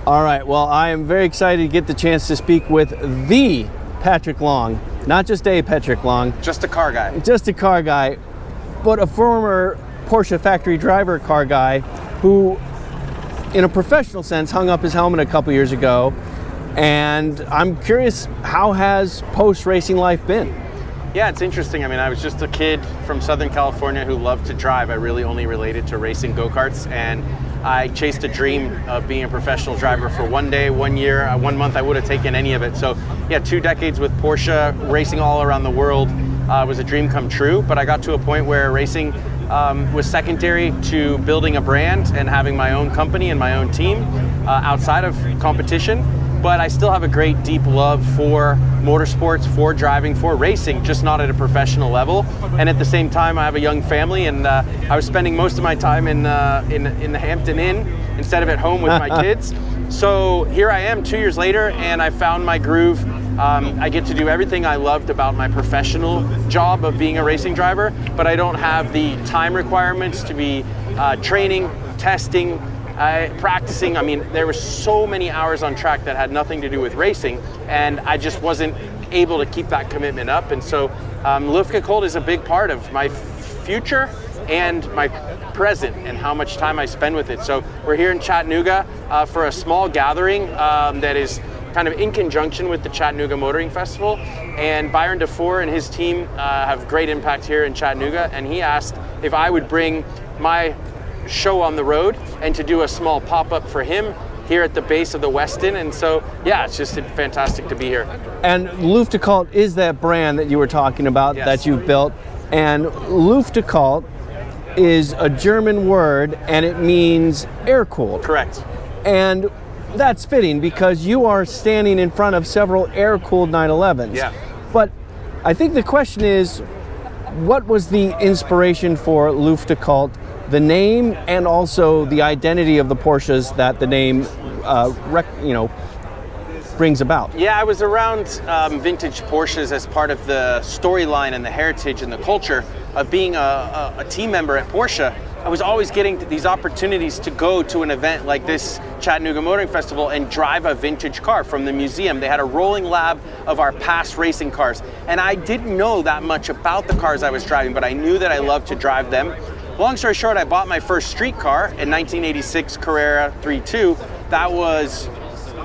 All right, well, I am very excited to get the chance to speak with the Patrick Long. Not just a Patrick Long. Just a car guy. Just a car guy, but a former Porsche factory driver car guy who, in a professional sense, hung up his helmet a couple years ago. And I'm curious, how has post-racing life been? Yeah, it's interesting. I mean, I was just a kid from Southern California who loved to drive. I really only related to racing go-karts, and I chased a dream of being a professional driver for one day, 1 year, 1 month. I would have taken any of it. So yeah, 2 decades with Porsche, racing all around the world was a dream come true. But I got to a point where racing was secondary to building a brand and having my own company and my own team outside of competition. But I still have a great deep love for motorsports, for driving, for racing, just not at a professional level. And at the same time, I have a young family, and I was spending most of my time in the Hampton Inn instead of at home with my kids. So here I am 2 years later, and I found my groove. I get to do everything I loved about my professional job of being a racing driver, but I don't have the time requirements to be training, testing, practicing. I mean, there were so many hours on track that had nothing to do with racing, and I just wasn't able to keep that commitment up. And so Luftgekühlt is a big part of my future and my present and how much time I spend with it. So we're here in Chattanooga for a small gathering that is kind of in conjunction with the Chattanooga Motoring Festival. And Byron DeFore and his team have great impact here in Chattanooga, and he asked if I would bring my show on the road and to do a small pop-up for him here at the base of the Westin. And so yeah, it's just fantastic to be here. And Luftgekühlt is that brand that you were talking about. Yes. That you've built. And Luftgekühlt is a German word, and it means air-cooled. Correct. And that's fitting because you are standing in front of several air-cooled 911s. Yeah. But I think the question is, what was the inspiration for Luftgekühlt, the name, and also the identity of the Porsches that the name, brings about? Yeah, I was around vintage Porsches as part of the storyline and the heritage and the culture of being a team member at Porsche. I was always getting these opportunities to go to an event like this Chattanooga Motoring Festival and drive a vintage car from the museum. They had a rolling lab of our past racing cars. And I didn't know that much about the cars I was driving, but I knew that I loved to drive them. Long story short, I bought my first street car in 1986 Carrera 3.2. That was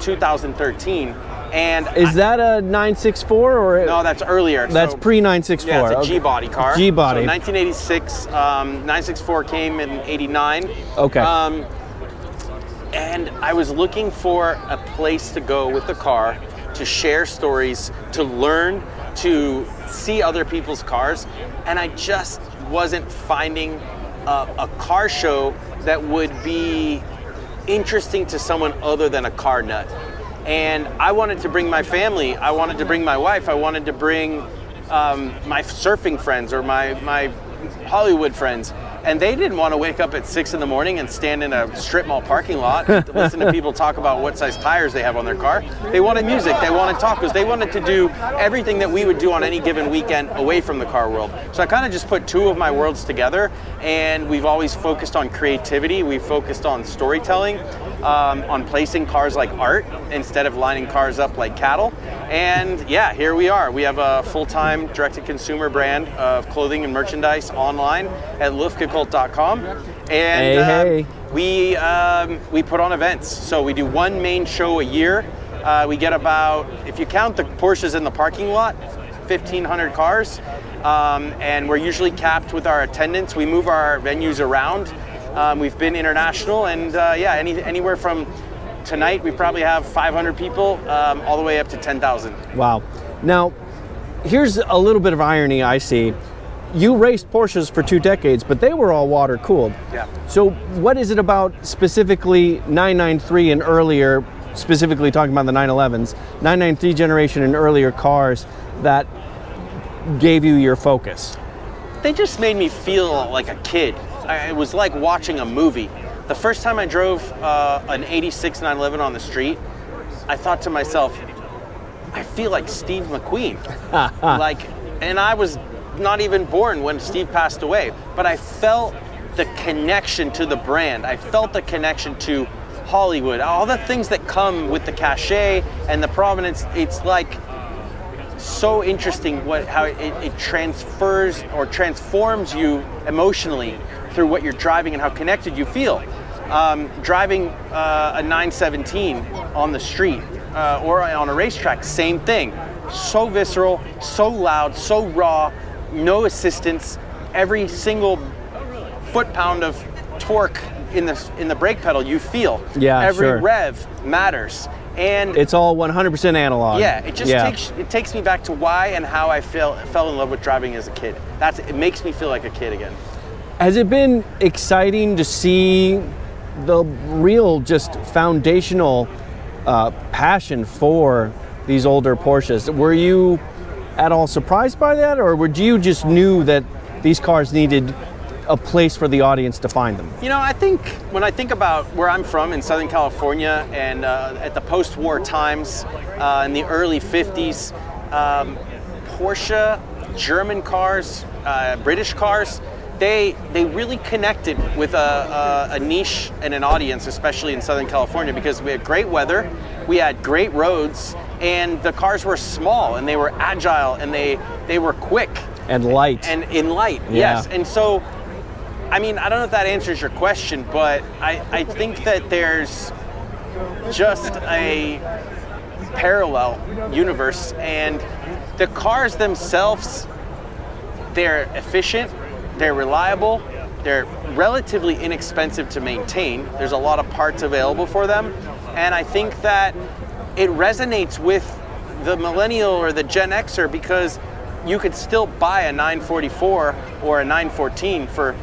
2013. And is that a 964 or? No, that's earlier. That's pre-964. Yeah, it's a G-body car. G-body. So 1986, 964 came in 89. Okay. And I was looking for a place to go with the car, to share stories, to learn, to see other people's cars. And I just wasn't finding a car show that would be interesting to someone other than a car nut. And I wanted to bring my family, I wanted to bring my wife, I wanted to bring my surfing friends or my Hollywood friends. And they didn't want to wake up at 6 in the morning and stand in a strip mall parking lot to listen to people talk about what size tires they have on their car. They wanted music, they wanted tacos, they wanted to do everything that we would do on any given weekend away from the car world. So I kind of just put two of my worlds together, and we've always focused on creativity, we've focused on storytelling, on placing cars like art instead of lining cars up like cattle. And yeah, here we are. We have a full-time direct-to-consumer brand of clothing and merchandise online at luftgekühlt.com. And we put on events. So we do one main show a year. We get about, if you count the Porsches in the parking lot, 1,500 cars. And we're usually capped with our attendance. We move our venues around. We've been international, and anywhere from tonight we probably have 500 people all the way up to 10,000. Wow. Now, here's a little bit of irony I see. You raced Porsches for 2 decades, but they were all water cooled. Yeah. So what is it about specifically 993 and earlier, specifically talking about the 911s, 993 generation and earlier cars that gave you your focus? They just made me feel like a kid. It was like watching a movie. The first time I drove an 86 911 on the street, I thought to myself, I feel like Steve McQueen. And I was not even born when Steve passed away, but I felt the connection to the brand. I felt the connection to Hollywood, all the things that come with the cachet and the prominence. It's like so interesting how it transfers or transforms you emotionally through what you're driving and how connected you feel. Driving a 917 on the street or on a racetrack, same thing. So visceral, so loud, so raw, no assistance. Every single foot-pound of torque in the brake pedal you feel. Yeah, every sure. rev matters. And it's all 100% analog. Yeah, it takes me back to why and how I fell in love with driving as a kid. It makes me feel like a kid again. Has it been exciting to see the real, just foundational passion for these older Porsches? Were you at all surprised by that, or would you just knew that these cars needed a place for the audience to find them? You know, I think when I think about where I'm from in Southern California and at the post-war times, in the early 50s, Porsche, German cars, British cars, they really connected with a niche and an audience, especially in Southern California, because we had great weather, we had great roads, and the cars were small and they were agile and they were quick. And light. And in light, yeah. Yes. And so, I mean, I don't know if that answers your question, but I think that there's just a parallel universe, and the cars themselves, they're efficient, they're reliable, they're relatively inexpensive to maintain. There's a lot of parts available for them, and I think that it resonates with the millennial or the Gen Xer because you could still buy a 944 or a 914 for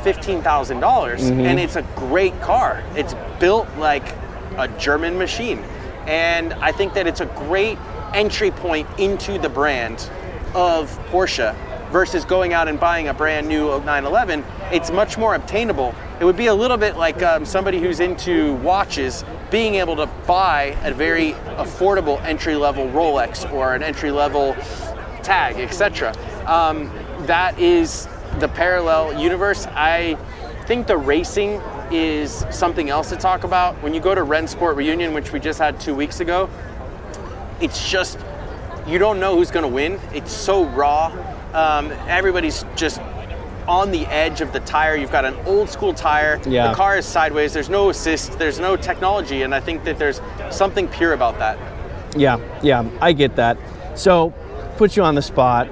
$15,000, and it's a great car. It's built like a German machine, and I think that it's a great entry point into the brand of Porsche versus going out and buying a brand new 911. It's much more obtainable. It would be a little bit like somebody who's into watches being able to buy a very affordable entry-level Rolex or an entry-level Tag, etc. That is the parallel universe. I think the racing is something else to talk about. When you go to Rennsport Reunion, which we just had 2 weeks ago, it's just, you don't know who's going to win. It's so raw. Everybody's just on the edge of the tire. You've got an old school tire. Yeah. The car is sideways. There's no assist. There's no technology. And I think that there's something pure about that. Yeah, I get that. So, put you on the spot.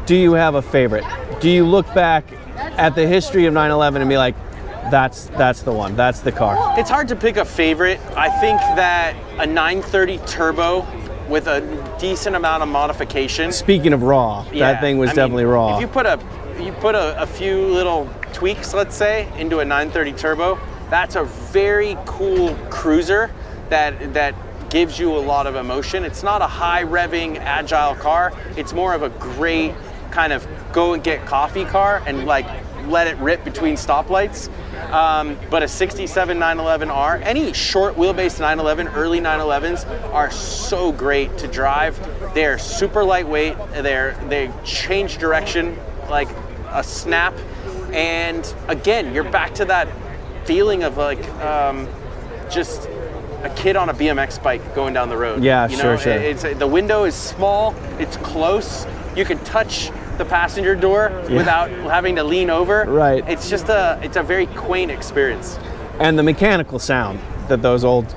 Do you have a favorite? Do you look back at the history of 911 and be like, that's the one, that's the car? It's hard to pick a favorite. I think that a 930 turbo with a decent amount of modification. Speaking of raw, that thing was definitely raw. If you put a few little tweaks, let's say, into a 930 turbo, that's a very cool cruiser that gives you a lot of emotion. It's not a high revving, agile car. It's more of a great kind of go and get coffee car and like let it rip between stoplights. But a 67 911R, any short wheelbase 911, early 911s are so great to drive. They're super lightweight. They change direction like a snap. And again, you're back to that feeling of like just a kid on a BMX bike going down the road. Yeah, you know, sure. The window is small, it's close. You can touch the passenger door without having to lean over. Right. It's just it's a very quaint experience. And the mechanical sound that those old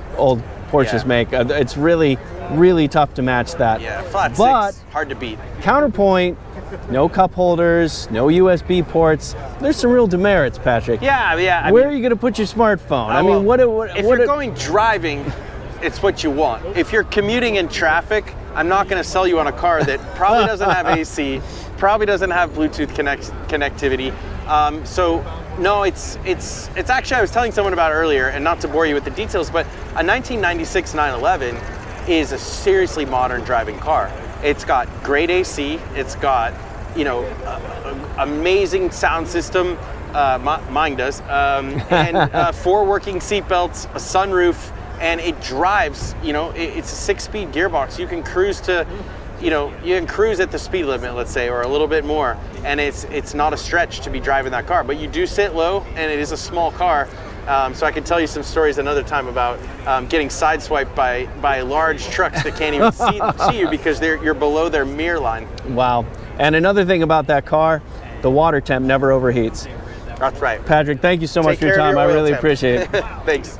Porsches make, it's really, really tough to match that. Yeah, flat but six, hard to beat. Counterpoint, no cup holders, no USB ports. There's some real demerits, Patrick. Yeah. Where are you going to put your smartphone? I mean, if you're going driving, it's what you want. If you're commuting in traffic, I'm not going to sell you on a car that probably doesn't have AC, probably doesn't have Bluetooth connectivity. So no, it's actually, I was telling someone about it earlier, and not to bore you with the details, but a 1996 911 is a seriously modern driving car. It's got great AC. It's got, amazing sound system. Mine does. And 4 working seat belts, a sunroof, and it drives. It's a 6-speed gearbox. You can cruise to, you can cruise at the speed limit, let's say, or a little bit more, and it's not a stretch to be driving that car. But you do sit low, and it is a small car. So I can tell you some stories another time about getting sideswiped by large trucks that can't even see you because you're below their mirror line. Wow. And another thing about that car, the water temp never overheats. That's right. Patrick, thank you so much for your time. I really appreciate it. Thanks.